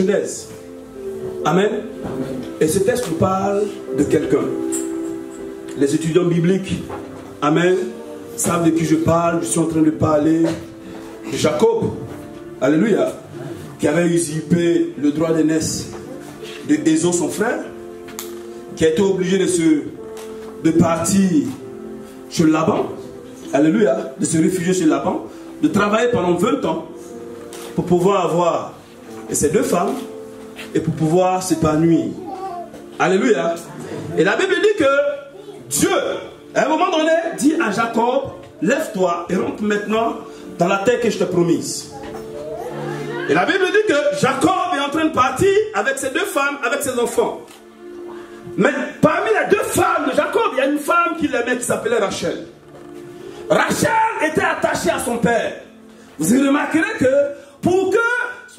Genèse. Amen. Et ce texte nous parle de quelqu'un. Les étudiants bibliques, amen, savent de qui je parle. Je suis en train de parler de Jacob. Alléluia. Qui avait usurpé le droit d'aînesse de Ésaü, son frère, qui a été obligé de partir chez Laban. Alléluia. De se réfugier chez Laban, de travailler pendant 20 ans pour pouvoir avoir ces deux femmes et pour pouvoir s'épanouir. Alléluia. Et la Bible dit que Dieu, à un moment donné, dit à Jacob, lève-toi et rentre maintenant dans la terre que je t'ai promise. Et la Bible dit que Jacob est en train de partir avec ses deux femmes, avec ses enfants. Mais parmi les deux femmes de Jacob, il y a une femme qui l'aimait, qui s'appelait Rachel. Rachel était attachée à son père. Vous remarquerez que pour que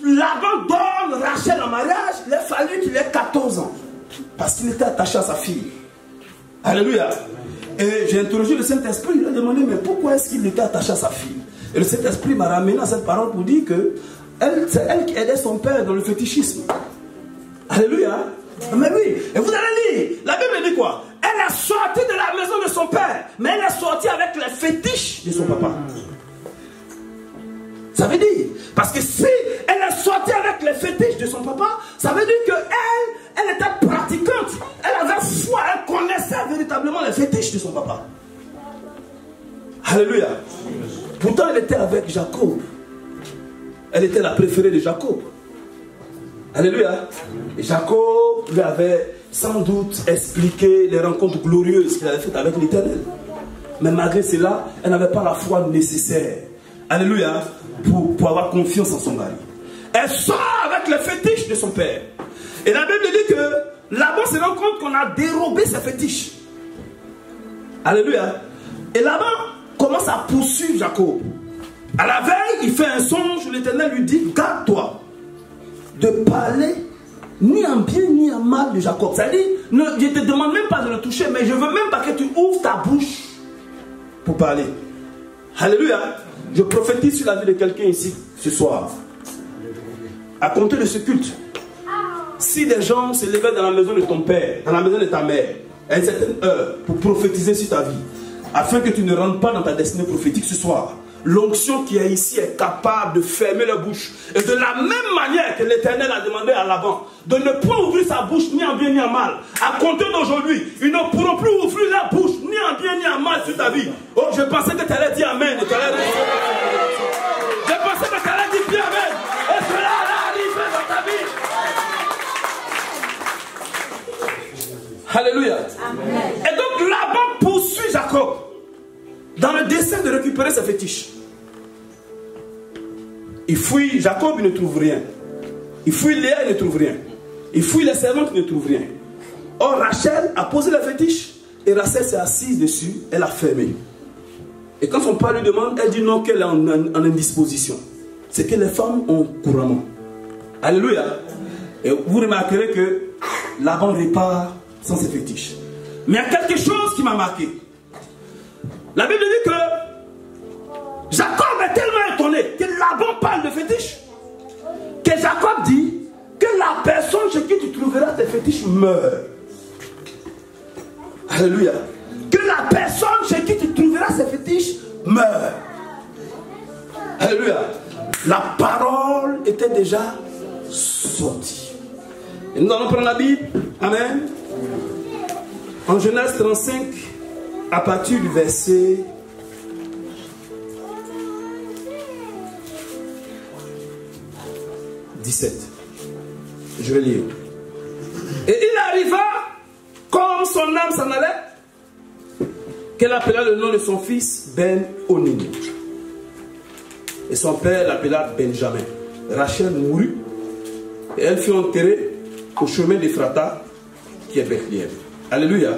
Laban donne Rachel en mariage, il a fallu qu'il ait 14 ans. Parce qu'il était attaché à sa fille. Alléluia. Et j'ai interrogé le Saint-Esprit, il a demandé, mais pourquoi est-ce qu'il était attaché à sa fille? Et le Saint-Esprit m'a ramené à cette parole pour dire que c'est elle qui aidait son père dans le fétichisme. Alléluia. Mais oui, et vous allez lire, la Bible dit quoi? Elle est sortie de la maison de son père, mais elle est sortie avec les fétiches de son papa. Ça veut dire, parce que si elle est sortie avec les fétiches de son papa, ça veut dire qu'elle était pratiquante, elle avait foi, elle connaissait véritablement les fétiches de son papa. Alléluia. Pourtant elle était avec Jacob. Elle était la préférée de Jacob. Alléluia. Et Jacob lui avait sans doute expliqué les rencontres glorieuses qu'il avait faites avec l'Éternel. Mais malgré cela, elle n'avait pas la foi nécessaire. Alléluia. Pour avoir confiance en son mari. Elle sort avec les fétiches de son père. Et la Bible dit que Laban se rend compte qu'on a dérobé ses fétiches. Alléluia. Et Laban commence à poursuivre Jacob. À la veille, il fait un songe où l'Éternel lui dit, garde-toi de parler ni en bien ni en mal de Jacob. C'est-à-dire, je ne te demande même pas de le toucher, mais je ne veux même pas que tu ouvres ta bouche pour parler. Alléluia. Je prophétise sur la vie de quelqu'un ici ce soir. À compter de ce culte, si des gens se levaient dans la maison de ton père, dans la maison de ta mère, à une certaine heure, pour prophétiser sur ta vie, afin que tu ne rentres pas dans ta destinée prophétique ce soir, l'onction qui est ici est capable de fermer la bouche. Et de la même manière que l'Éternel a demandé à Laban de ne point ouvrir sa bouche ni en bien ni en mal, à compter d'aujourd'hui, ils ne pourront plus ouvrir la bouche ni en bien ni en mal sur ta vie. Oh, je pensais que tu allais dire Amen. Je pensais que tu allais dire bien Amen. Et cela allait arriver dans ta vie. Alléluia. Amen. Et donc Laban poursuit Jacob dans le dessein de récupérer ses fétiches. Il fouille Jacob, il ne trouve rien. Il fouille Léa, il ne trouve rien. Il fouille les servantes, il ne trouve rien. Or Rachel a posé la fétiche et Rachel s'est assise dessus, elle a fermé. Et quand son père lui demande, elle dit non, qu'elle est en indisposition. C'est que les femmes ont couramment. Alléluia. Et vous remarquerez que Laban répare sans ses fétiches. Mais il y a quelque chose qui m'a marqué. La Bible dit que Jacob est tellement étonné que Laban parle de fétiche, que Jacob dit que la personne chez qui tu trouveras tes fétiches meurt. Alléluia. Que la personne chez qui tu trouveras ses fétiches meurt. Alléluia. La parole était déjà sortie. Et nous allons prendre la Bible. Amen. En Genèse 35, à partir du verset 17. Je vais lire. Et il arriva, comme son âme s'en allait, qu'elle appela le nom de son fils Ben-Oni. Et son père l'appela Benjamin. Rachel mourut et elle fut enterrée au chemin d'Ephrata, qui est Bethléem. Alléluia.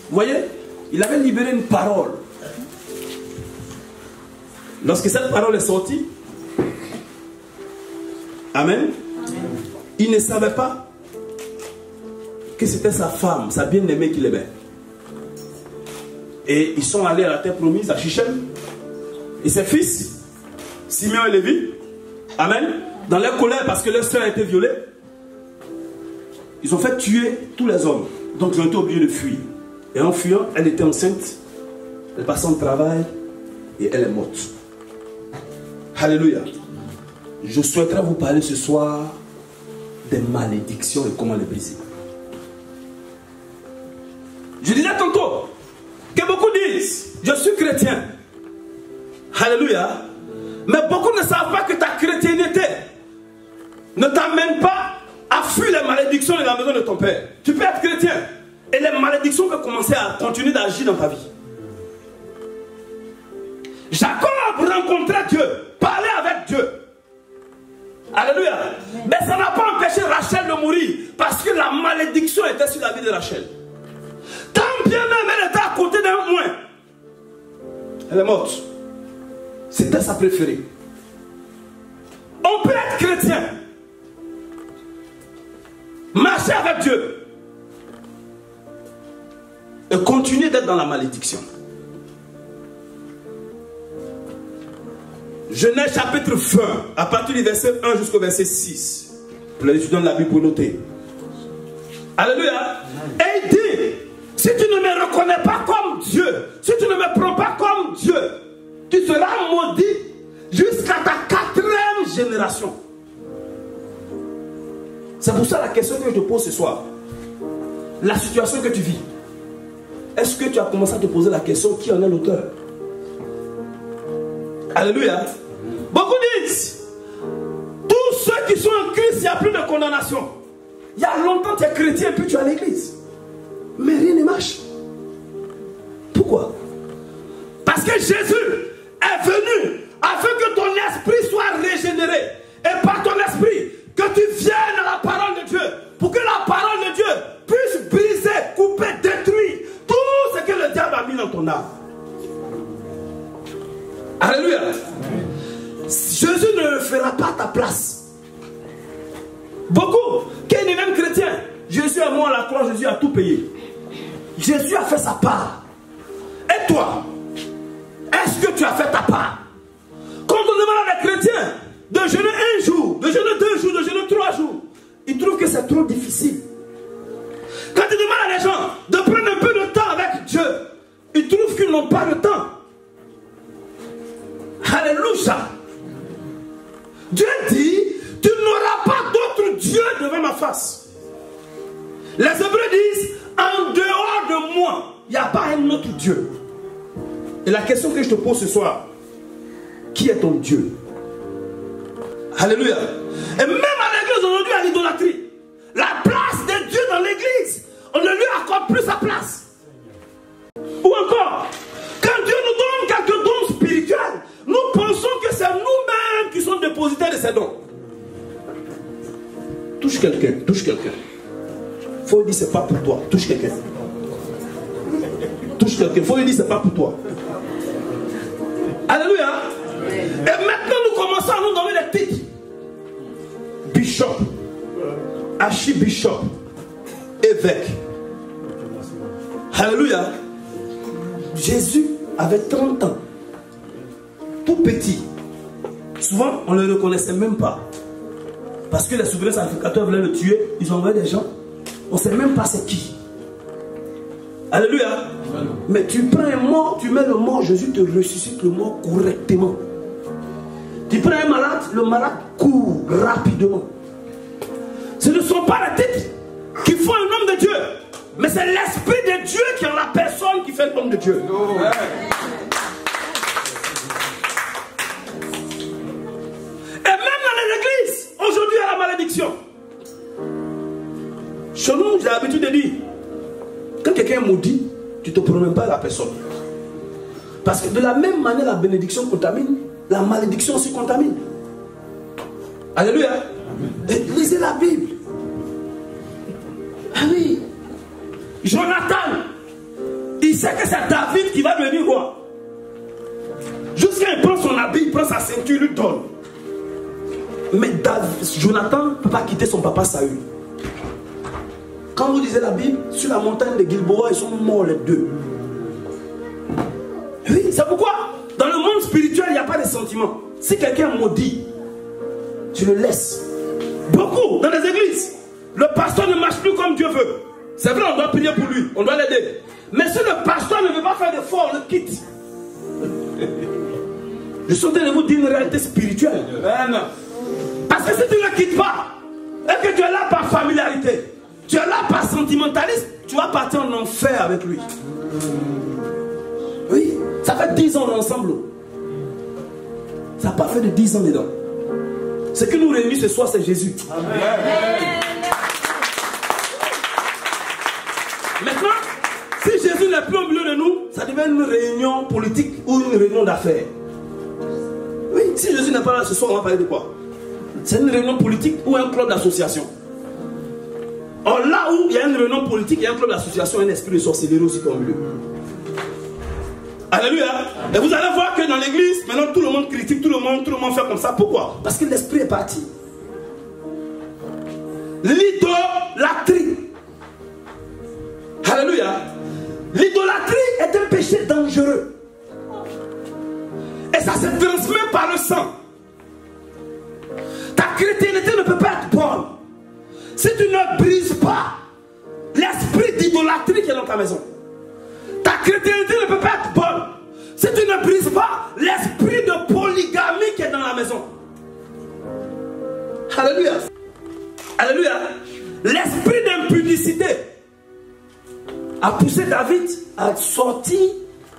Vous voyez, il avait libéré une parole. Lorsque cette parole est sortie, Amen, il ne savait pas que c'était sa femme, sa bien-aimée qu'il aimait. Et ils sont allés à la terre promise, à Shichem. Et ses fils, Simeon et Lévi, Amen, dans leur colère parce que leur soeur a été violée, ils ont fait tuer tous les hommes. Donc ils ont été obligés de fuir. Et en fuyant, elle était enceinte, elle passe son travail et elle est morte. Alléluia. Je souhaiterais vous parler ce soir des malédictions et comment les briser. Je disais tantôt que beaucoup disent, je suis chrétien. Alléluia. Mais beaucoup ne savent pas que ta chrétienté ne t'amène pas à fuir les malédictions de la maison de ton père. Tu peux être chrétien et les malédictions peuvent commencer à continuer d'agir dans ta vie. Jacob rencontrait Dieu, parlait avec Dieu. Alléluia. Mais ça n'a pas empêché Rachel de mourir parce que la malédiction était sur la vie de Rachel. Tant bien même elle était à côté d'un moins, elle est morte. C'était sa préférée. On peut être chrétien, marcher avec Dieu et continuer d'être dans la malédiction. Genèse chapitre 20, à partir du verset 1 jusqu'au verset 6. Pour les étudiants de la Bible pour noter. Alléluia. Et il dit, si tu ne me reconnais pas comme Dieu, si tu ne me prends pas comme Dieu, tu seras maudit jusqu'à ta 4e génération. C'est pour ça la question que je te pose ce soir. La situation que tu vis. Est-ce que tu as commencé à te poser la question qui en est l'auteur? Alléluia. Beaucoup disent, tous ceux qui sont en Christ, il n'y a plus de condamnation. Il y a longtemps tu es chrétien et puis tu es à l'église. Mais rien ne marche. Pourquoi? Parce que Jésus est venu afin que ton esprit soit régénéré. Et par ton esprit, que tu viennes à la parole de Dieu. Pour que la parole de Dieu puisse briser, couper, détruire tout ce que le diable a mis dans ton âme. Alléluia. Jésus ne le fera pas à ta place. Beaucoup, qui est même chrétien, Jésus est mort à la croix, Jésus a tout payé. Jésus a fait sa part. Et toi, est-ce que tu as fait ta part? Quand on demande à des chrétiens de jeûner 1 jour, de jeûner 2 jours, de jeûner 3 jours, ils trouvent que c'est trop difficile. Quand tu demandes à des gens de prendre un peu de temps avec Dieu, ils trouvent qu'ils n'ont pas de temps. Alléluia. Dieu dit, tu n'auras pas d'autre Dieu devant ma face. Les Hébreux disent, en dehors de moi, il n'y a pas un autre Dieu. Et la question que je te pose ce soir, qui est ton Dieu? Alléluia. Et même à l'église aujourd'hui, à l'idolâtrie, la place de Dieu dans l'église, on ne lui accorde plus sa place. Ou encore, quand Dieu nous donne quelques dons spirituels, nous pensons que c'est nous-mêmes qui sommes dépositaires de ces dons. Touche quelqu'un, touche quelqu'un. Il faut lui dire c'est pas pour toi. Touche quelqu'un. Touche quelqu'un. Il faut lui dire c'est pas pour toi. Alléluia. Et maintenant nous commençons à nous donner des titres. Bishop, archibishop, évêque. Alléluia. Jésus avait 30 ans. Tout petit. Souvent, on ne le reconnaissait même pas. Parce que les souverains sacrificateurs voulaient le tuer. Ils ont envoyé des gens. On ne sait même pas c'est qui. Alléluia. Mais tu prends un mort, tu mets le mort, Jésus te ressuscite le mort correctement. Tu prends un malade, le malade court rapidement. Ce ne sont pas les titres qui font un homme de Dieu. Mais c'est l'esprit de Dieu qui est en la personne qui fait l'homme de Dieu. Aujourd'hui, à la malédiction. Chez nous, j'ai l'habitude de dire, quand quelqu'un est maudit, tu ne te promènes pas à la personne. Parce que de la même manière, la bénédiction contamine, la malédiction aussi contamine. Alléluia. Et lisez la Bible. Ah oui. Jonathan, il sait que c'est David qui va devenir roi. Jusqu'à il prend son habit, il prend sa ceinture, il lui donne. Mais Jonathan ne peut pas quitter son papa Saül. Quand vous lisez la Bible, sur la montagne de Gilboa, ils sont morts les deux. Oui, c'est pourquoi dans le monde spirituel, il n'y a pas de sentiments. Si quelqu'un maudit, Tu le laisses. Beaucoup dans les églises. Le pasteur ne marche plus comme Dieu veut. C'est vrai, on doit prier pour lui, on doit l'aider. Mais si le pasteur ne veut pas faire d'effort, on le quitte. Je suis en train de vous dire une réalité spirituelle. Parce que si tu ne le quittes pas, et que tu es là par familiarité, tu es là par sentimentalisme, tu vas partir en enfer avec lui. Oui, ça fait 10 ans ensemble. Ça n'a pas fait de 10 ans dedans. Ce qui nous réunit ce soir, c'est Jésus. Amen. Maintenant, si Jésus n'est plus au milieu de nous, ça devient une réunion politique ou une réunion d'affaires. Oui, si Jésus n'est pas là ce soir, on va parler de quoi? C'est une réunion politique ou un club d'association. Or là où il y a une réunion politique, il y a un club d'association, un esprit de sorcellerie aussi au milieu. Alléluia. Et vous allez voir que dans l'église, maintenant tout le monde critique, tout le monde fait comme ça. Pourquoi? Parce que l'esprit est parti. L'idolâtrie. Alléluia. L'idolâtrie est un péché dangereux. Et ça se transmet par le sang. Ta chrétienté ne peut pas être bonne si tu ne brises pas l'esprit d'idolâtrie qui est dans ta maison. Ta chrétienté ne peut pas être bonne si tu ne brises pas l'esprit de polygamie qui est dans la maison. Alléluia. Alléluia. L'esprit d'impudicité a poussé David à sortir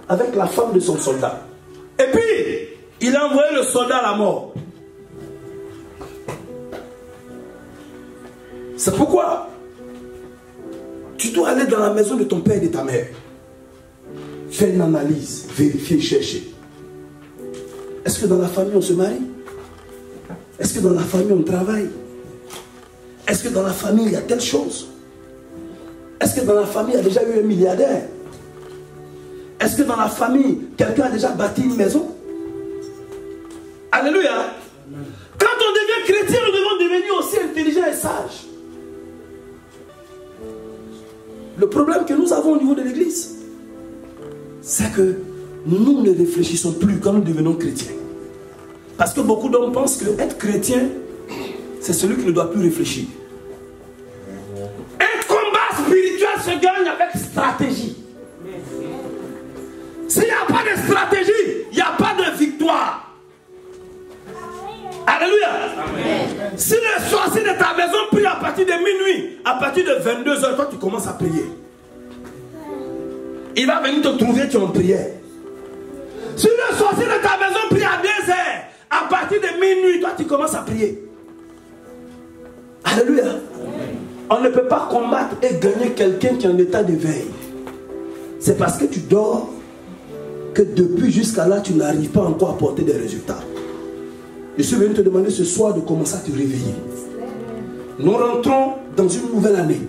avec la femme de son soldat. Et puis, il a envoyé le soldat à la mort. C'est pourquoi tu dois aller dans la maison de ton père et de ta mère. Faire une analyse, vérifier, chercher. Est-ce que dans la famille on se marie? Est-ce que dans la famille on travaille? Est-ce que dans la famille il y a telle chose? Est-ce que dans la famille il y a déjà eu un milliardaire? Est-ce que dans la famille quelqu'un a déjà bâti une maison? Alléluia. Quand on devient chrétien, nous devons devenir aussi intelligents et sages. Le problème que nous avons au niveau de l'église, c'est que nous ne réfléchissons plus quand nous devenons chrétiens. Parce que beaucoup d'hommes pensent que être chrétien, c'est celui qui ne doit plus réfléchir. Un combat spirituel se gagne avec stratégie. S'il n'y a pas de stratégie, il n'y a pas de victoire. Alléluia. Amen. Si le sorcier de ta maison prie à partir de minuit, à partir de 22h, toi tu commences à prier. Il va venir te trouver, tu es en prière. Si le sorcier de ta maison prie à 2h, à partir de minuit, toi tu commences à prier. Alléluia. Amen. On ne peut pas combattre et gagner quelqu'un qui est en état de veille. C'est parce que tu dors que depuis jusqu'à là, tu n'arrives pas encore à porter des résultats. Je suis venu te demander ce soir de commencer à te réveiller. Nous rentrons dans une nouvelle année.